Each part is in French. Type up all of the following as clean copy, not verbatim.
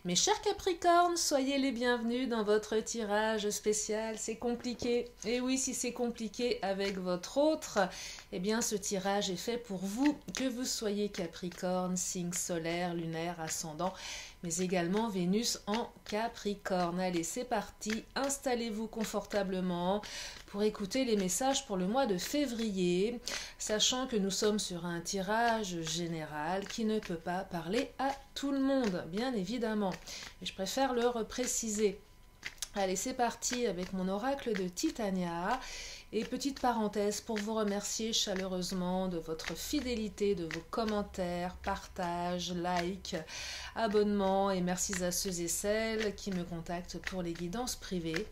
Mes chers Capricornes, soyez les bienvenus dans votre tirage spécial. C'est compliqué. Et oui, si c'est compliqué avec votre autre, eh bien ce tirage est fait pour vous, que vous soyez Capricorne, signe solaire, lunaire, ascendant, mais également Vénus en Capricorne. Allez, c'est parti. Installez-vous confortablement pour écouter les messages pour le mois de février, sachant que nous sommes sur un tirage général qui ne peut pas parler à tout le monde, bien évidemment. Et je préfère le repréciser. Allez, c'est parti avec mon oracle de Titania. Et petite parenthèse pour vous remercier chaleureusement de votre fidélité, de vos commentaires, partages, likes, abonnements et merci à ceux et celles qui me contactent pour les guidances privées.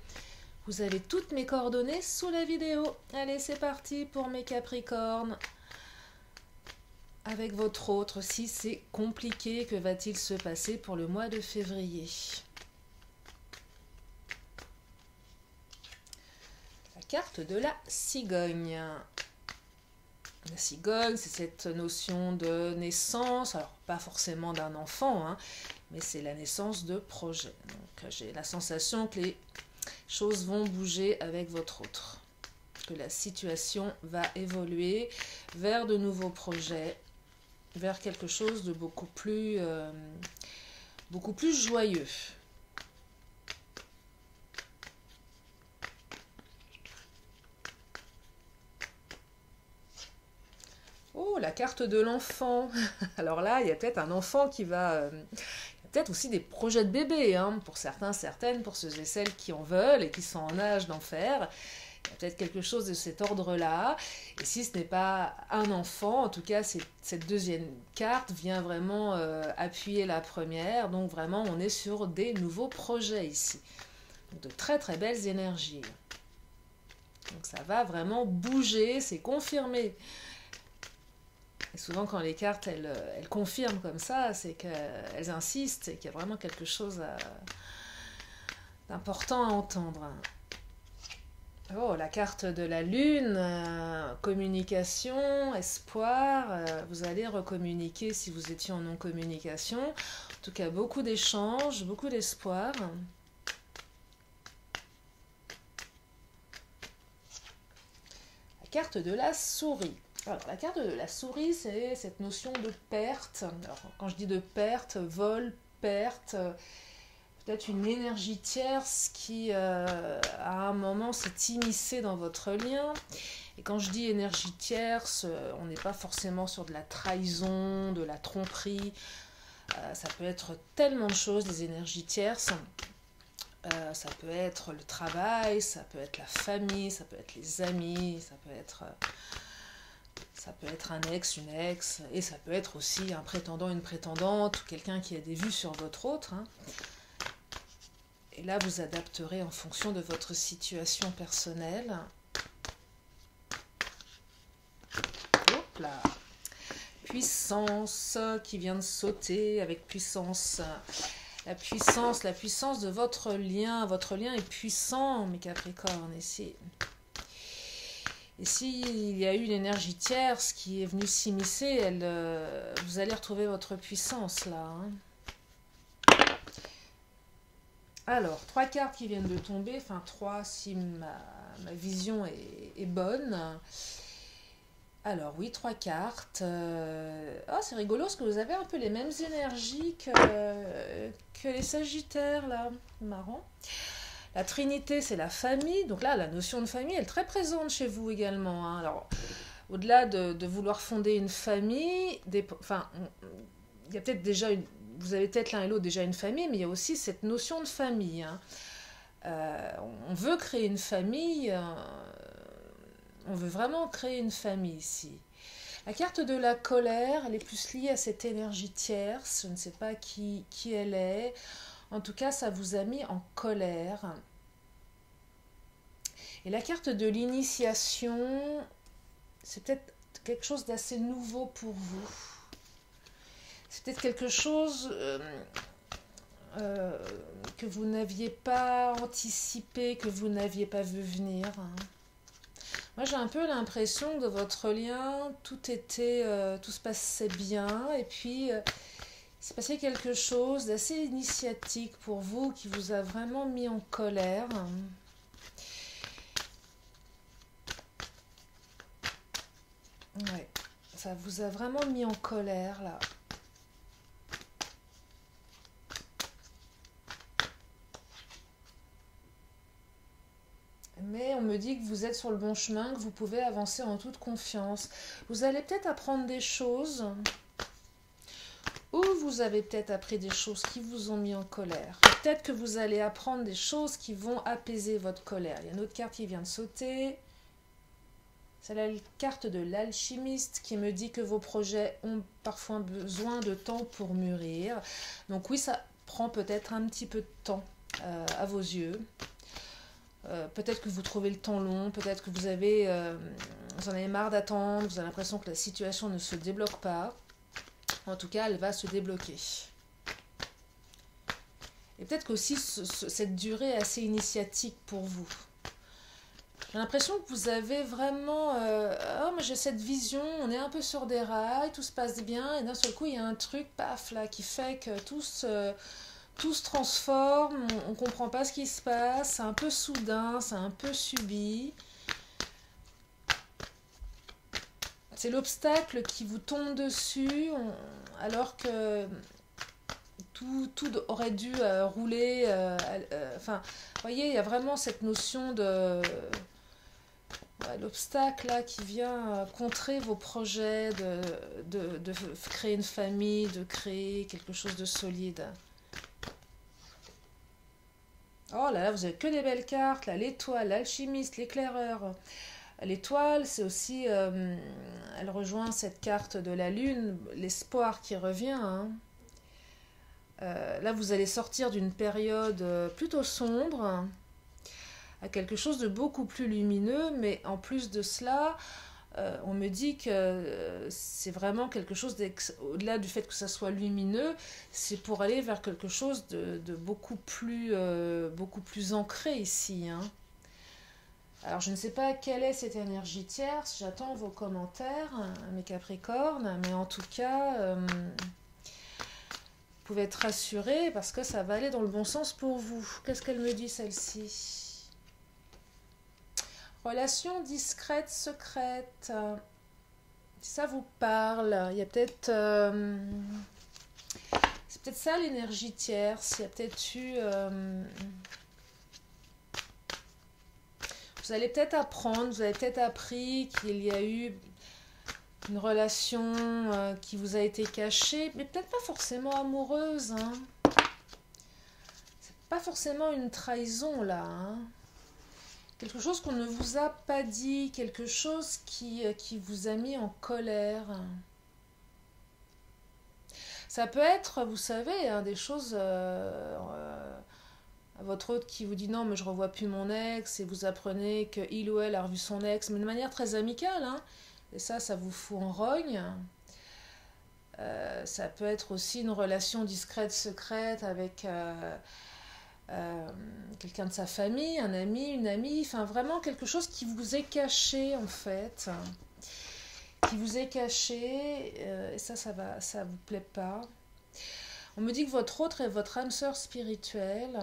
Vous avez toutes mes coordonnées sous la vidéo. Allez, c'est parti pour mes Capricornes. Avec votre autre, si c'est compliqué, que va-t-il se passer pour le mois de février ? La carte de la cigogne. La cigogne, c'est cette notion de naissance, alors pas forcément d'un enfant, hein, mais c'est la naissance de projets. Donc j'ai la sensation que les choses vont bouger avec votre autre, que la situation va évoluer vers de nouveaux projets, vers quelque chose de beaucoup plus joyeux. Oh, la carte de l'enfant. Alors là, il y a peut-être un enfant qui va... il y a peut-être aussi des projets de bébé, hein, pour certains, certaines, pour ceux et celles qui en veulent et qui sont en âge d'en faire. Il y a peut-être quelque chose de cet ordre-là. Et si ce n'est pas un enfant, en tout cas, cette deuxième carte vient vraiment appuyer la première. Donc vraiment, on est sur des nouveaux projets ici. Donc, de très très belles énergies. Donc ça va vraiment bouger, c'est confirmé. Et souvent, quand les cartes, elles confirment comme ça, c'est qu'elles insistent et qu'il y a vraiment quelque chose d'important à entendre. Oh, la carte de la lune, communication, espoir, vous allez recommuniquer si vous étiez en non-communication. En tout cas, beaucoup d'échanges, beaucoup d'espoir. La carte de la souris. Alors, la carte de la souris, c'est cette notion de perte. Alors, quand je dis de perte, vol, perte, peut-être une énergie tierce qui, à un moment, s'est immiscée dans votre lien. Et quand je dis énergie tierce, on n'est pas forcément sur de la trahison, de la tromperie. Ça peut être tellement de choses, les énergies tierces. Ça peut être le travail, ça peut être la famille, ça peut être les amis, ça peut être un ex, une ex, et ça peut être aussi un prétendant, une prétendante, ou quelqu'un qui a des vues sur votre autre. Hein. Et là, vous adapterez en fonction de votre situation personnelle. Hop là. Puissance qui vient de sauter avec puissance. La puissance de votre lien. Votre lien est puissant, mes Capricornes, ici. Et s'il y a eu une énergie tierce qui est venue s'immiscer, vous allez retrouver votre puissance là. Hein. Alors, 3 cartes qui viennent de tomber, enfin 3 si ma vision est bonne. Alors oui, 3 cartes. Oh, c'est rigolo parce que vous avez un peu les mêmes énergies que les Sagittaires là. Marrant. La Trinité, c'est la famille. Donc là, la notion de famille, elle est très présente chez vous également. Hein. Alors, au-delà de vouloir fonder une famille, il y a peut-être déjà vous avez peut-être l'un et l'autre déjà une famille, mais il y a aussi cette notion de famille. Hein. On veut créer une famille, on veut vraiment créer une famille ici. La carte de la colère, elle est plus liée à cette énergie tierce. Je ne sais pas qui elle est. En tout cas, ça vous a mis en colère. Et la carte de l'initiation, c'est peut-être quelque chose d'assez nouveau pour vous. C'est peut-être quelque chose que vous n'aviez pas anticipé, que vous n'aviez pas vu venir. Moi, j'ai un peu l'impression que de votre lien, tout se passait bien. Et puis, s'est passé quelque chose d'assez initiatique pour vous qui vous a vraiment mis en colère. Ouais, ça vous a vraiment mis en colère là. Mais on me dit que vous êtes sur le bon chemin, que vous pouvez avancer en toute confiance. Vous allez peut-être apprendre des choses, ou vous avez peut-être appris des choses qui vous ont mis en colère. Peut-être que vous allez apprendre des choses qui vont apaiser votre colère. Il y a une autre carte qui vient de sauter. C'est la carte de l'alchimiste qui me dit que vos projets ont parfois besoin de temps pour mûrir. Donc oui, ça prend peut-être un petit peu de temps à vos yeux. Peut-être que vous trouvez le temps long, peut-être que vous en avez marre d'attendre, vous avez l'impression que la situation ne se débloque pas. En tout cas, elle va se débloquer. Et peut-être qu'aussi cette durée est assez initiatique pour vous. J'ai l'impression que vous avez vraiment... oh, mais j'ai cette vision, on est un peu sur des rails, tout se passe bien, et d'un seul coup, il y a un truc, paf, là, qui fait que tout se transforme, on ne comprend pas ce qui se passe, c'est un peu soudain, c'est un peu subi. C'est l'obstacle qui vous tombe dessus, alors que tout aurait dû rouler. Enfin, vous voyez, il y a vraiment cette notion de... l'obstacle là qui vient contrer vos projets de créer une famille, de créer quelque chose de solide. Oh là là, vous avez que des belles cartes, là, l'étoile, l'alchimiste, l'éclaireur. L'étoile, c'est aussi, elle rejoint cette carte de la lune, l'espoir qui revient. Hein. Là, vous allez sortir d'une période plutôt sombre à quelque chose de beaucoup plus lumineux, mais en plus de cela, on me dit que c'est vraiment quelque chose au-delà du fait que ça soit lumineux, c'est pour aller vers quelque chose de beaucoup plus ancré ici. Hein. Alors je ne sais pas quelle est cette énergie tierce, j'attends vos commentaires, mes Capricornes, mais en tout cas, vous pouvez être rassurés parce que ça va aller dans le bon sens pour vous. Qu'est-ce qu'elle me dit celle-ci ? Relation discrète, secrète. Si ça vous parle, il y a peut-être... c'est peut-être ça l'énergie tierce. Il y a peut-être eu... vous allez peut-être apprendre, vous avez peut-être appris qu'il y a eu une relation qui vous a été cachée, mais peut-être pas forcément amoureuse. Hein. C'est pas forcément une trahison là. Hein. Quelque chose qu'on ne vous a pas dit, quelque chose qui vous a mis en colère. Ça peut être, vous savez, hein, des choses... votre hôte qui vous dit non, mais je revois plus mon ex, et vous apprenez qu'il ou elle a revu son ex, mais de manière très amicale. Hein, et ça vous fout en rogne. Ça peut être aussi une relation discrète, secrète avec... quelqu'un de sa famille, un ami, une amie, enfin vraiment quelque chose qui vous est caché en fait, qui vous est caché, et ça vous plaît pas. On me dit que votre autre est votre âme sœur spirituelle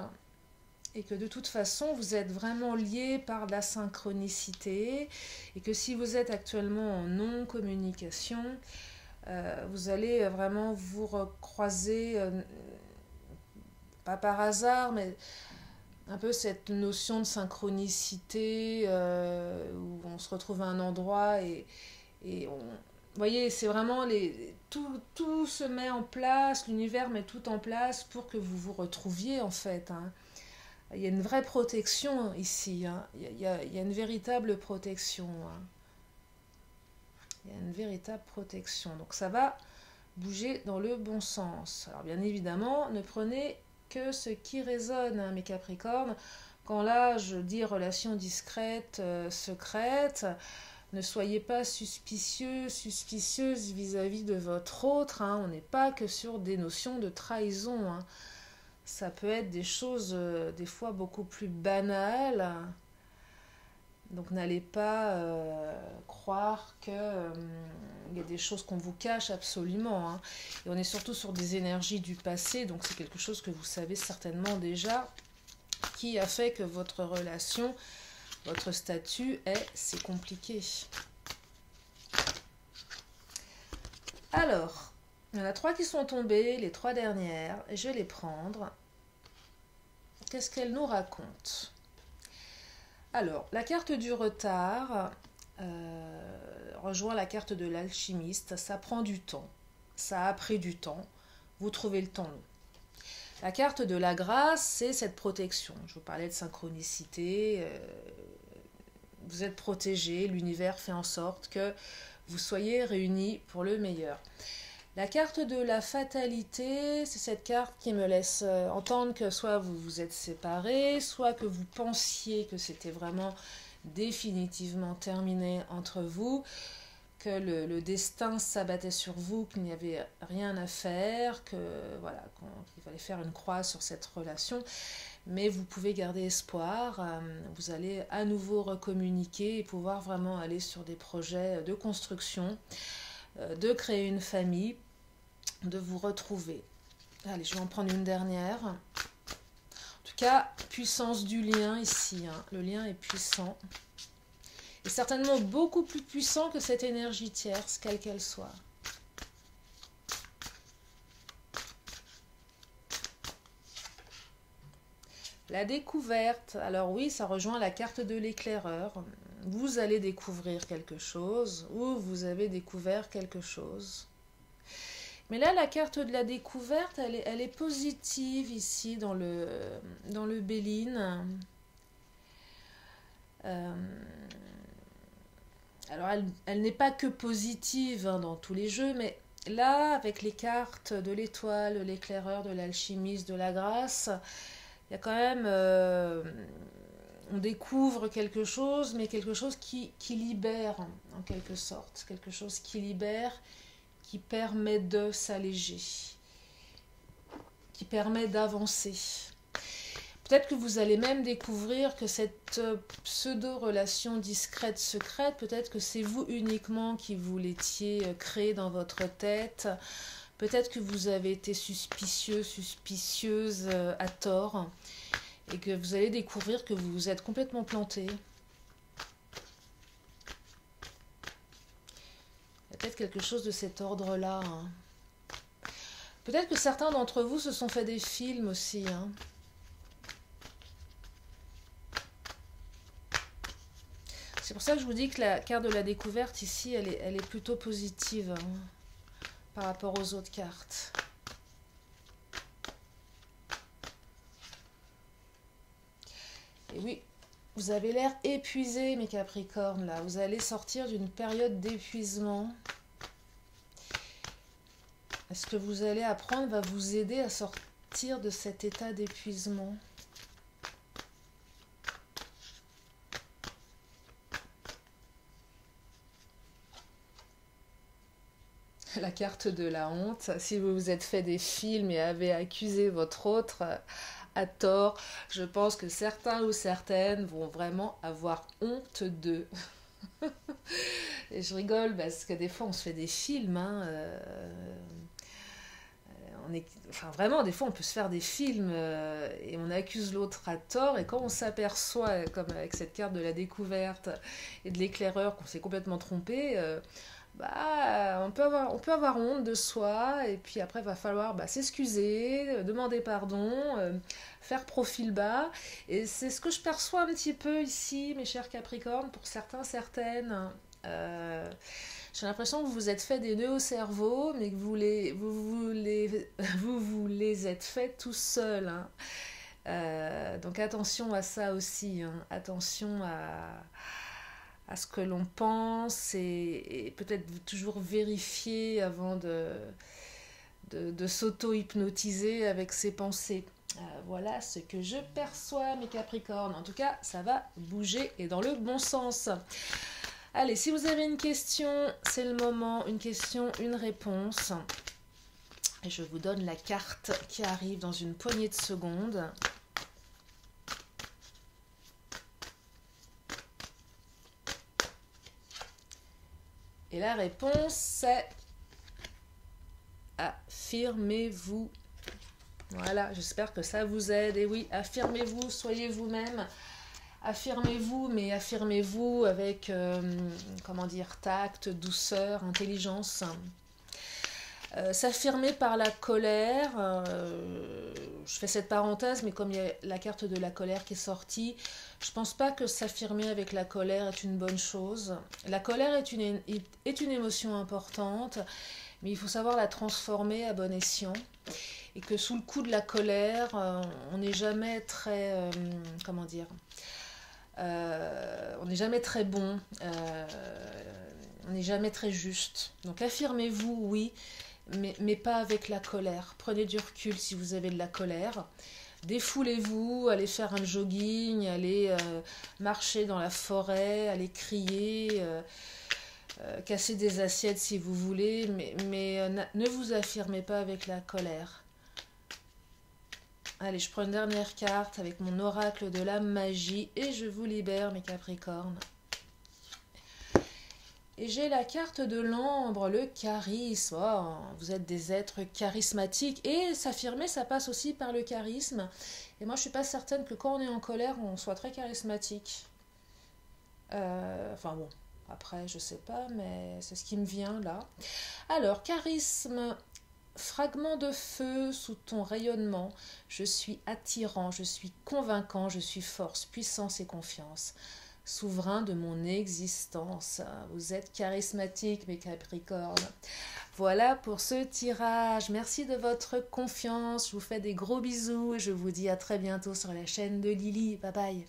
et que de toute façon vous êtes vraiment liés par la synchronicité et que si vous êtes actuellement en non-communication, vous allez vraiment vous recroiser pas par hasard, mais un peu cette notion de synchronicité où on se retrouve à un endroit et on... Vous voyez, c'est vraiment tout se met en place, l'univers met tout en place pour que vous vous retrouviez en fait. Hein. Il y a une vraie protection ici, hein. Il y a une véritable protection. Hein. Il y a une véritable protection. Donc ça va bouger dans le bon sens. Alors bien évidemment, ne prenez que ce qui résonne, hein, mes Capricornes. Quand là, je dis relation discrète, secrète, ne soyez pas suspicieuse vis-à-vis de votre autre. Hein. On n'est pas que sur des notions de trahison. Hein. Ça peut être des choses, des fois, beaucoup plus banales. Donc n'allez pas croire qu'il y a des choses qu'on vous cache absolument. Hein. Et on est surtout sur des énergies du passé, donc c'est quelque chose que vous savez certainement déjà, qui a fait que votre relation, votre statut c'est compliqué. Alors, il y en a 3 qui sont tombées, les 3 dernières, et je vais les prendre. Qu'est-ce qu'elles nous racontent? Alors, la carte du retard rejoint la carte de l'alchimiste. Ça prend du temps. Ça a pris du temps. Vous trouvez le temps long. La carte de la grâce, c'est cette protection. Je vous parlais de synchronicité. Vous êtes protégé. L'univers fait en sorte que vous soyez réunis pour le meilleur. La carte de la fatalité, c'est cette carte qui me laisse entendre que soit vous vous êtes séparés, soit que vous pensiez que c'était vraiment définitivement terminé entre vous, que le destin s'abattait sur vous, qu'il n'y avait rien à faire, que voilà, qu'il fallait faire une croix sur cette relation. Mais vous pouvez garder espoir, vous allez à nouveau recommuniquer et pouvoir vraiment aller sur des projets de construction, de créer une famille, de vous retrouver. Allez, je vais en prendre une dernière. En tout cas, puissance du lien ici. Hein. Le lien est puissant. Et certainement beaucoup plus puissant que cette énergie tierce, quelle qu'elle soit. La découverte. Alors oui, ça rejoint la carte de l'éclaireur. Vous allez découvrir quelque chose ou vous avez découvert quelque chose. Mais là, la carte de la découverte, elle est positive ici dans le Béline. Alors, elle n'est pas que positive hein, dans tous les jeux, mais là, avec les cartes de l'étoile, de l'éclaireur, de l'alchimiste, de la grâce, il y a quand même... on découvre quelque chose, mais quelque chose qui libère, en quelque sorte. Quelque chose qui libère, qui permet de s'alléger, qui permet d'avancer. Peut-être que vous allez même découvrir que cette pseudo-relation discrète, secrète, peut-être que c'est vous uniquement qui vous l'étiez créée dans votre tête. Peut-être que vous avez été suspicieux, suspicieuse à tort. Et que vous allez découvrir que vous vous êtes complètement planté. Il y a peut-être quelque chose de cet ordre-là. Hein. Peut-être que certains d'entre vous se sont fait des films aussi. Hein. C'est pour ça que je vous dis que la carte de la découverte ici, elle est plutôt positive hein, par rapport aux autres cartes. Et oui, vous avez l'air épuisé, mes Capricornes, là. Vous allez sortir d'une période d'épuisement. Ce que vous allez apprendre va vous aider à sortir de cet état d'épuisement. La carte de la honte. Si vous vous êtes fait des films et avez accusé votre autre à tort, je pense que certains ou certaines vont vraiment avoir honte d'eux. Et je rigole parce que des fois on se fait des films. Hein, enfin vraiment, des fois on peut se faire des films et on accuse l'autre à tort. Et quand on s'aperçoit, comme avec cette carte de la découverte et de l'éclaireur, qu'on s'est complètement trompé... on peut avoir honte de soi et puis après il va falloir s'excuser, demander pardon, faire profil bas et c'est ce que je perçois un petit peu ici mes chers Capricornes pour certains, certaines. J'ai l'impression que vous vous êtes fait des nœuds au cerveau mais que vous vous les êtes fait tout seul. Hein. Donc attention à ça aussi, hein. Attention à ce que l'on pense et peut-être toujours vérifier avant de s'auto-hypnotiser avec ses pensées. Voilà ce que je perçois, mes Capricornes. En tout cas, ça va bouger et dans le bon sens. Allez, si vous avez une question, c'est le moment. Une question, une réponse. Et je vous donne la carte qui arrive dans une poignée de secondes. Et la réponse, c'est affirmez-vous. Voilà, j'espère que ça vous aide. Et oui, affirmez-vous, soyez vous-même. Affirmez-vous, mais affirmez-vous avec, comment dire, tact, douceur, intelligence. S'affirmer par la colère, je fais cette parenthèse, mais comme il y a la carte de la colère qui est sortie, je ne pense pas que s'affirmer avec la colère est une bonne chose. La colère est une émotion importante, mais il faut savoir la transformer à bon escient. Et que sous le coup de la colère, on n'est jamais très, comment dire, on n'est jamais très bon, on n'est jamais très juste. Donc affirmez-vous, oui, mais pas avec la colère. Prenez du recul si vous avez de la colère. Défoulez-vous, allez faire un jogging, allez marcher dans la forêt, allez crier, casser des assiettes si vous voulez, mais ne vous affirmez pas avec la colère. Allez, je prends une dernière carte avec mon oracle de la magie et je vous libère, mes Capricornes. Et j'ai la carte de l'ambre, le charisme. Oh, vous êtes des êtres charismatiques. Et s'affirmer, ça passe aussi par le charisme. Et moi, je ne suis pas certaine que quand on est en colère, on soit très charismatique. Enfin bon, après, je ne sais pas, mais c'est ce qui me vient là. Alors, charisme... Fragment de feu sous ton rayonnement, je suis attirant, je suis convaincant, je suis force, puissance et confiance. Souverain de mon existence. Vous êtes charismatique, mes Capricornes. Voilà pour ce tirage. Merci de votre confiance. Je vous fais des gros bisous et je vous dis à très bientôt sur la chaîne de Lily. Bye bye.